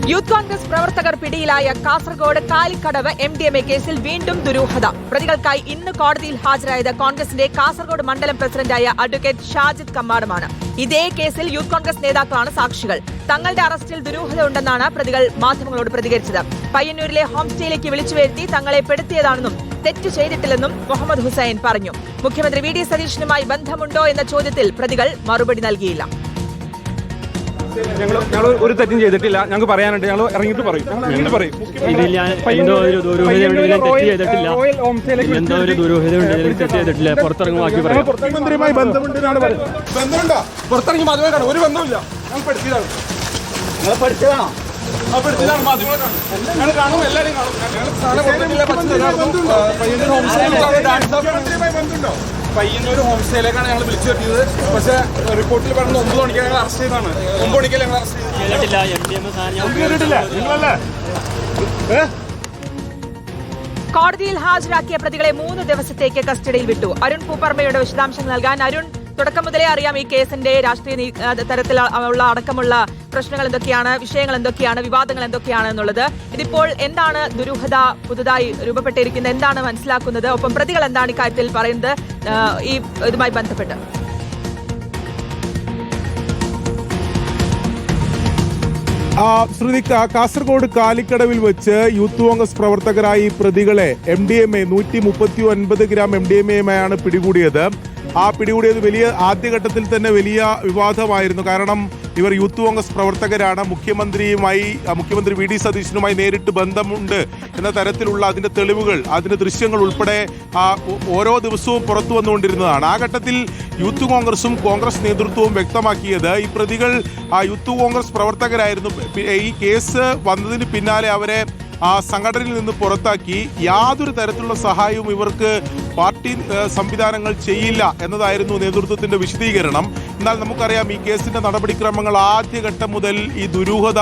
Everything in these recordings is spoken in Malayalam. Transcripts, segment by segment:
യൂത്ത് കോൺഗ്രസ് പ്രവർത്തകർ പിടിയിലായ കാസർഗോഡ് കാലിക്കടവ് MDMA കേസിൽ വീണ്ടും ദുരൂഹത. പ്രതികൾക്കായി ഇന്ന് കോടതിയിൽ ഹാജരായത് കോൺഗ്രസിന്റെ കാസർഗോഡ് മണ്ഡലം പ്രസിഡന്റായ അഡ്വക്കേറ്റ് ഷാജിദ് കമ്മാടമാണ്. ഇതേ കേസിൽ യൂത്ത് കോൺഗ്രസ് നേതാക്കളാണ് സാക്ഷികൾ. തങ്ങളുടെ അറസ്റ്റിൽ ദുരൂഹത ഉണ്ടെന്നാണ് പ്രതികൾ മാധ്യമങ്ങളോട് പ്രതികരിച്ചത്. പയ്യന്നൂരിലെ ഹോം സ്റ്റേയിലേക്ക് വിളിച്ചുവരുത്തി തങ്ങളെ പെടുത്തിയതാണെന്നും തെറ്റ് ചെയ്തിട്ടില്ലെന്നും മുഹമ്മദ് ഹുസൈൻ പറഞ്ഞു. മുഖ്യമന്ത്രി VD സതീശനുമായി ബന്ധമുണ്ടോ എന്ന ചോദ്യത്തിൽ പ്രതികൾ മറുപടി നൽകിയില്ല. ഞങ്ങൾ ഒരു തെറ്റും ചെയ്തിട്ടില്ല. ഞങ്ങൾക്ക് പറയാനുണ്ട്. ഞങ്ങൾ ഇറങ്ങിയിട്ട് പറയും. മുഖ്യമന്ത്രിയുമായി ബന്ധമുണ്ടെന്നാണ് പറയുന്നത്. ബന്ധമുണ്ടോ? പുറത്തിറങ്ങി മാധ്യമങ്ങൾ കാണും. ഒരു ബന്ധമില്ല. ഞങ്ങൾ പഠിച്ചതാണ്. ഞങ്ങൾ പഠിച്ചതാണോ? പഠിച്ചതാണ്. മാധ്യമങ്ങൾ കാണും. ഞങ്ങൾ കാണും. എല്ലാവരും കാണും. ബന്ധമുണ്ടോ? പയ്യന്നൂർ ഹോം സ്റ്റേയിലേക്കാണ് ഞങ്ങൾ വിളിച്ചു വരുത്തിയത്. പക്ഷേ റിപ്പോർട്ടിൽ പറഞ്ഞത് 9 മണിക്ക് ഞങ്ങൾ അറസ്റ്റ് ചെയ്തതാണ്. 9 മണിക്കല്ലേ ഞങ്ങൾ അറസ്റ്റ് ചെയ്തിട്ടില്ല. കോടതിയിൽ ഹാജരാക്കിയ പ്രതികളെ 3 ദിവസത്തേക്ക് കസ്റ്റഡിയിൽ വിട്ടു. അരുൺ പൂപ്പർമയുടെ വിശദാംശങ്ങൾ നൽകാൻ. അരുൺ, തുടക്കം മുതലേ അറിയാം ഈ കേസിന്റെ രാഷ്ട്രീയ തരത്തിലുള്ള അടക്കമുള്ള പ്രശ്നങ്ങൾ എന്തൊക്കെയാണ്, വിഷയങ്ങൾ എന്തൊക്കെയാണ്, വിവാദങ്ങൾ എന്തൊക്കെയാണ് എന്നുള്ളത്. ഇതിപ്പോൾ എന്താണ് ദുരൂഹത പുതുതായി രൂപപ്പെട്ടിരിക്കുന്നത്, എന്താണ് മനസ്സിലാക്കുന്നത്? ഒപ്പം പ്രതികൾ എന്താണ് ഇക്കാര്യത്തിൽ പറയുന്നത് ഈ ഇതുമായി ബന്ധപ്പെട്ട്? ശ്രുതി, കാസർഗോഡ് കാലിക്കടവിൽ വെച്ച് യൂത്ത് കോൺഗ്രസ് പ്രവർത്തകരായി പ്രതികളെ MDMA 139 ഗ്രാം MDMA പിടികൂടിയത്. ആ പിടികൂടിയത് ആദ്യഘട്ടത്തിൽ തന്നെ വലിയ വിവാദമായിരുന്നു. കാരണം ഇവർ യൂത്ത് കോൺഗ്രസ് പ്രവർത്തകരാണ്. മുഖ്യമന്ത്രി VD സതീശനുമായി നേരിട്ട് ബന്ധമുണ്ട് എന്ന തരത്തിലുള്ള അതിന്റെ തെളിവുകൾ, അതിന്റെ ദൃശ്യങ്ങൾ ഉൾപ്പെടെ ഓരോ ദിവസവും പുറത്തു വന്നുകൊണ്ടിരുന്നതാണ്. ആ ഘട്ടത്തിൽ യൂത്ത് കോൺഗ്രസും കോൺഗ്രസ് നേതൃത്വവും വ്യക്തമാക്കിയത് ഈ പ്രതികൾ യൂത്ത് കോൺഗ്രസ് പ്രവർത്തകരായിരുന്നു. ഈ കേസ് വന്നതിന് പിന്നാലെ അവരെ സംഘടനയിൽ നിന്ന് പുറത്താക്കി യാതൊരു തരത്തിലുള്ള സഹായവും ഇവർക്ക് പാർട്ടി സംവിധാനങ്ങൾ ചെയ്യില്ല എന്നതായിരുന്നു നേതൃത്വത്തിന്റെ വിശദീകരണം. എന്നാൽ നമുക്കറിയാം ഈ കേസിന്റെ നടപടിക്രമങ്ങൾ ആദ്യഘട്ടം മുതൽ ഈ ദുരൂഹത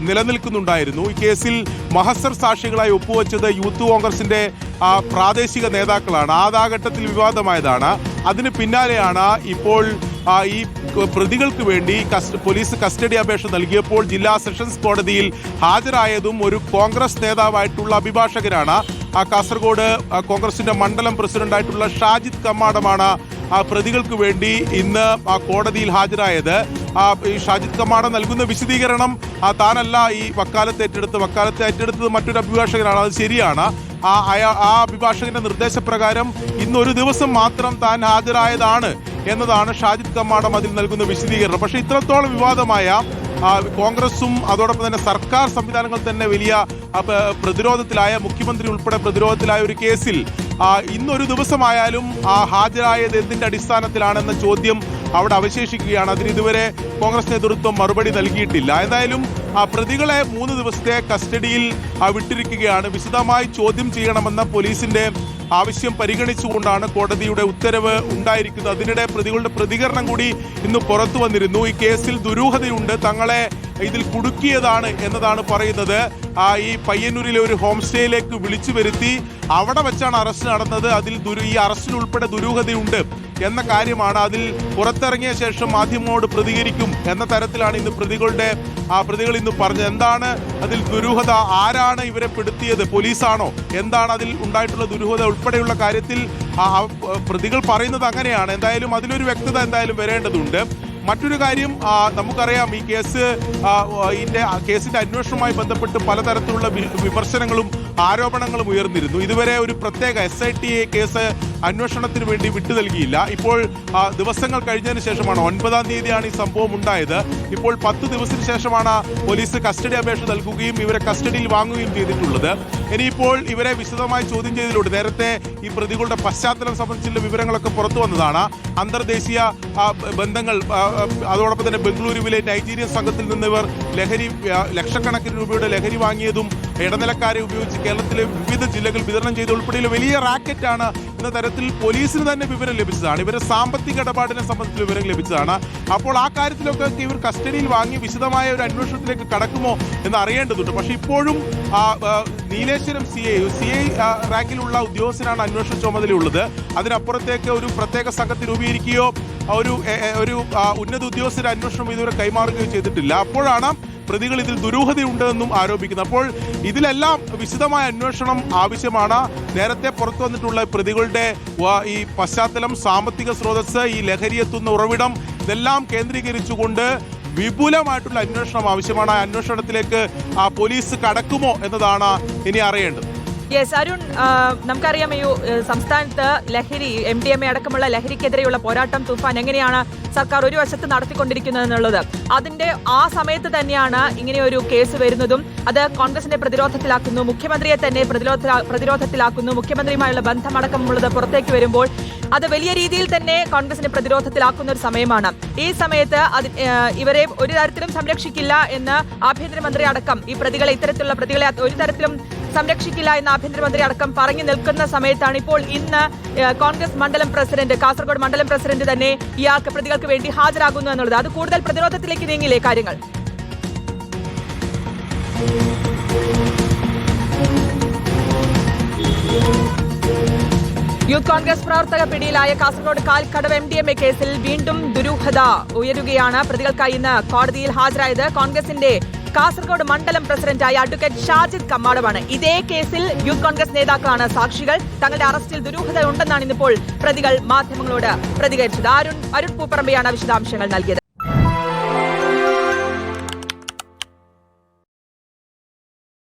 നിലനിൽക്കുന്നുണ്ടായിരുന്നു. ഈ കേസിൽ മഹസർ സാക്ഷികളായി ഒപ്പുവെച്ചത് യൂത്ത് കോൺഗ്രസിന്റെ പ്രാദേശിക നേതാക്കളാണ്. ആ ഘട്ടത്തിൽ വിവാദമായതാണ്. അതിന് പിന്നാലെയാണ് ഇപ്പോൾ ഈ പ്രതികൾക്ക് വേണ്ടി പോലീസ് കസ്റ്റഡി അപേക്ഷ നൽകിയപ്പോൾ ജില്ലാ സെഷൻസ് കോടതിയിൽ ഹാജരായതും ഒരു കോൺഗ്രസ് നേതാവായിട്ടുള്ള അഭിഭാഷകനാണ്. കാസർഗോഡ് കോൺഗ്രസിന്റെ മണ്ഡലം പ്രസിഡന്റായിട്ടുള്ള ഷാജിദ് കമ്മാടമാണ് പ്രതികൾക്ക് വേണ്ടി ഇന്ന് കോടതിയിൽ ഹാജരായത്. ഈ ഷാജിദ് കമ്മാടം നൽകുന്ന വിശദീകരണം താനല്ല ഈ വക്കാലത്ത് ഏറ്റെടുത്തത് മറ്റൊരു അഭിഭാഷകനാണ്. അത് ശരിയാണ്. ആ അഭിഭാഷകന്റെ നിർദ്ദേശപ്രകാരം ഇന്നൊരു ദിവസം മാത്രം താൻ ഹാജരായതാണ് എന്നതാണ് ഷാജിദ് കമ്മാടം അതിൽ നൽകുന്ന വിശദീകരണം. പക്ഷേ ഇത്രത്തോളം വിവാദമായ കോൺഗ്രസും അതോടൊപ്പം തന്നെ സർക്കാർ സംവിധാനങ്ങൾ തന്നെ വലിയ പ്രതിരോധത്തിലായ, മുഖ്യമന്ത്രി ഉൾപ്പെടെ പ്രതിരോധത്തിലായ ഒരു കേസിൽ ഇന്നൊരു ദിവസമായാലും ഹാജരായത് എന്തിന്റെ അടിസ്ഥാനത്തിലാണെന്ന ചോദ്യം അവിടെ അവശേഷിക്കുകയാണ്. അതിന് ഇതുവരെ കോൺഗ്രസ് നേതൃത്വം മറുപടി നൽകിയിട്ടില്ല. എന്തായാലും പ്രതികളെ 3 ദിവസത്തെ കസ്റ്റഡിയിൽ വിട്ടിരിക്കുകയാണ്. വിശദമായി ചോദ്യം ചെയ്യണമെന്ന പോലീസിന്റെ ആവശ്യം പരിഗണിച്ചുകൊണ്ടാണ് കോടതിയുടെ ഉത്തരവ് ഉണ്ടായിരിക്കുന്നത്. അതിനിടെ പ്രതികളുടെ പ്രതികരണം കൂടി ഇന്ന് പുറത്തു വന്നിരുന്നു. ഈ കേസിൽ ദുരൂഹതയുണ്ട്, തങ്ങളെ ഇതിൽ കുടുക്കിയതാണ് എന്നതാണ് പറയുന്നത്. ഈ പയ്യന്നൂരിലെ ഒരു ഹോം സ്റ്റേയിലേക്ക് വിളിച്ചു വരുത്തി അവിടെ വെച്ചാണ് അറസ്റ്റ് നടന്നത്. അതിൽ ഈ അറസ്റ്റിനുൾപ്പെടെ ദുരൂഹതയുണ്ട് എന്ന കാര്യമാണ്. അതിൽ പുറത്തിറങ്ങിയ ശേഷം മാധ്യമങ്ങളോട് പ്രതികരിക്കും എന്ന തരത്തിലാണ് ഇന്ന് പ്രതികൾ ഇന്ന് പറഞ്ഞത്. എന്താണ് അതിൽ ദുരൂഹത, ആരാണ് ഇവരെ പെടുത്തിയത്, പോലീസാണോ, എന്താണ് അതിൽ ഉണ്ടായിട്ടുള്ള ദുരൂഹത ഉൾപ്പെടെയുള്ള കാര്യത്തിൽ പ്രതികൾ പറയുന്നത് അങ്ങനെയാണ്. എന്തായാലും അതിലൊരു വ്യക്തത എന്തായാലും വരേണ്ടതുണ്ട്. മറ്റൊരു കാര്യം, നമുക്കറിയാം ഈ കേസിന്റെ അന്വേഷണവുമായി ബന്ധപ്പെട്ട് പലതരത്തിലുള്ള വിമർശനങ്ങളും ആരോപണങ്ങളും ഉയർന്നിരുന്നു. ഇതുവരെ ഒരു പ്രത്യേക SIT കേസ് അന്വേഷണത്തിന് വേണ്ടി വിട്ടു നൽകിയില്ല. ഇപ്പോൾ ദിവസങ്ങൾ കഴിഞ്ഞതിന് ശേഷമാണ്, 9-ാം തീയതിയാണ് ഈ സംഭവം ഉണ്ടായത്. ഇപ്പോൾ 10 ദിവസത്തിന് ശേഷമാണ് പോലീസ് കസ്റ്റഡി അപേക്ഷ നൽകുകയും ഇവരെ കസ്റ്റഡിയിൽ വാങ്ങുകയും ചെയ്തിട്ടുള്ളത്. ഇനിയിപ്പോൾ ഇവരെ വിശദമായി ചോദ്യം ചെയ്തതിലൂടെ നേരത്തെ ഈ പ്രതികളുടെ പശ്ചാത്തലം സംബന്ധിച്ചുള്ള വിവരങ്ങളൊക്കെ പുറത്തു വന്നതാണ്. അന്തർദേശീയ ബന്ധങ്ങൾ, അതോടൊപ്പം തന്നെ ബംഗളൂരുവിലെ നൈജീരിയൻ സംഘത്തിൽ നിന്ന് ഇവർ ലക്ഷക്കണക്കിന് രൂപയുടെ ലഹരി വാങ്ങിയതും ഇടനിലക്കാരെ ഉപയോഗിച്ച് കേരളത്തിലെ വിവിധ ജില്ലകൾ വിതരണം ചെയ്ത് ഉൾപ്പെടെയുള്ള വലിയ റാക്കറ്റാണ് എന്ന തരത്തിൽ പോലീസിന് തന്നെ വിവരം ലഭിച്ചതാണ്. ഇവരുടെ സാമ്പത്തിക ഇടപാടിനെ സംബന്ധിച്ച് വിവരം ലഭിച്ചതാണ്. അപ്പോൾ ആ കാര്യത്തിലൊക്കെ ഇവർ കസ്റ്റഡിയിൽ വാങ്ങി വിശദമായ ഒരു അന്വേഷണത്തിലേക്ക് കടക്കുമോ എന്ന് അറിയേണ്ടതുണ്ട്. പക്ഷേ ഇപ്പോഴും നീലേശ്വരം CI റാങ്കിലുള്ള ഉദ്യോഗസ്ഥനാണ് അന്വേഷണ ചുമതലയുള്ളത്. അതിനപ്പുറത്തേക്ക് ഒരു പ്രത്യേക സംഘത്തെ രൂപീകരിക്കുകയോ ഒരു ഉന്നത ഉദ്യോഗസ്ഥരുടെ അന്വേഷണം ഇതുവരെ കൈമാറുകയോ ചെയ്തിട്ടില്ല. അപ്പോഴാണ് പ്രതികൾ ഇതിൽ ദുരൂഹതയുണ്ടെന്നും ആരോപിക്കുന്നത്. അപ്പോൾ ഇതിലെല്ലാം വിശദമായ അന്വേഷണം ആവശ്യമാണ്. നേരത്തെ പുറത്തു വന്നിട്ടുള്ള പ്രതികളുടെ ഈ പശ്ചാത്തലം, സാമ്പത്തിക സ്രോതസ്, ഈ ലഹരി എത്തുന്ന ഉറവിടം, ഇതെല്ലാം കേന്ദ്രീകരിച്ചുകൊണ്ട് വിപുലമായിട്ടുള്ള അന്വേഷണം ആവശ്യമാണ്. ആ അന്വേഷണത്തിലേക്ക് പോലീസ് കടക്കുമോ എന്നതാണ് ഇനി അറിയേണ്ടത്. യെസ് അരുൺ, നമുക്കറിയാം ഈ സംസ്ഥാനത്ത് ലഹരി MDMA അടക്കമുള്ള ലഹരിക്കെതിരെയുള്ള പോരാട്ടം തുഫാൻ എങ്ങനെയാണ് സർക്കാർ ഒരു വശത്ത് നടത്തിക്കൊണ്ടിരിക്കുന്നത് എന്നുള്ളത്. അതിന്റെ ആ സമയത്ത് തന്നെയാണ് ഇങ്ങനെയൊരു കേസ് വരുന്നതും അത് കോൺഗ്രസിനെ പ്രതിരോധത്തിലാക്കുന്നു, മുഖ്യമന്ത്രിയെ തന്നെ പ്രതിരോധത്തിലാക്കുന്നു. മുഖ്യമന്ത്രിയുമായുള്ള ബന്ധമടക്കമുള്ളത് പുറത്തേക്ക് വരുമ്പോൾ അത് വലിയ രീതിയിൽ തന്നെ കോൺഗ്രസിനെ പ്രതിരോധത്തിലാക്കുന്ന ഒരു സമയമാണ്. ഈ സമയത്ത് ഇവരെ ഒരു തരത്തിലും സംരക്ഷിക്കില്ല എന്ന് ആഭ്യന്തരമന്ത്രി അടക്കം ഈ ഇത്തരത്തിലുള്ള പ്രതികളെ ഒരു തരത്തിലും സംരക്ഷിക്കില്ല എന്ന് ആഭ്യന്തരമന്ത്രി അടക്കം പറഞ്ഞു നിൽക്കുന്ന സമയത്താണ് ഇപ്പോൾ ഇന്ന് കോൺഗ്രസ് മണ്ഡലം പ്രസിഡന്റ്, കാസർഗോഡ് മണ്ഡലം പ്രസിഡന്റ് തന്നെ ഇയാൾക്ക് പ്രതികൾക്ക് വേണ്ടി ഹാജരാകുന്നു എന്നുള്ളത്. അത് കൂടുതൽ പ്രതിരോധത്തിലേക്ക് നീങ്ങില്ലേ കാര്യങ്ങൾ? യൂത്ത് കോൺഗ്രസ് പ്രവർത്തക പിടിയിലായ കാസർഗോഡ് കാലിക്കടവ് MDMA കേസിൽ വീണ്ടും ദുരൂഹത ഉയരുകയാണ്. പ്രതികൾക്കായി ഇന്ന് കോടതിയിൽ ഹാജരായത് കോൺഗ്രസിന്റെ കാസർഗോഡ് മണ്ഡലം പ്രസിഡന്റായ അഡ്വക്കേറ്റ് ഷാജിദ് കമ്മാടമാണ്. ഇതേ കേസിൽ യൂത്ത് കോൺഗ്രസ് നേതാക്കളാണ് സാക്ഷികൾ. തങ്ങളുടെ അറസ്റ്റിൽ ദുരൂഹത ഉണ്ടെന്നാണ് ഇന്നിപ്പോൾ പ്രതികൾ മാധ്യമങ്ങളോട് പ്രതികരിച്ചത്. അരുൺ പൂപ്പറമ്പയാണ് വിശദാംശങ്ങൾ നൽകിയത്.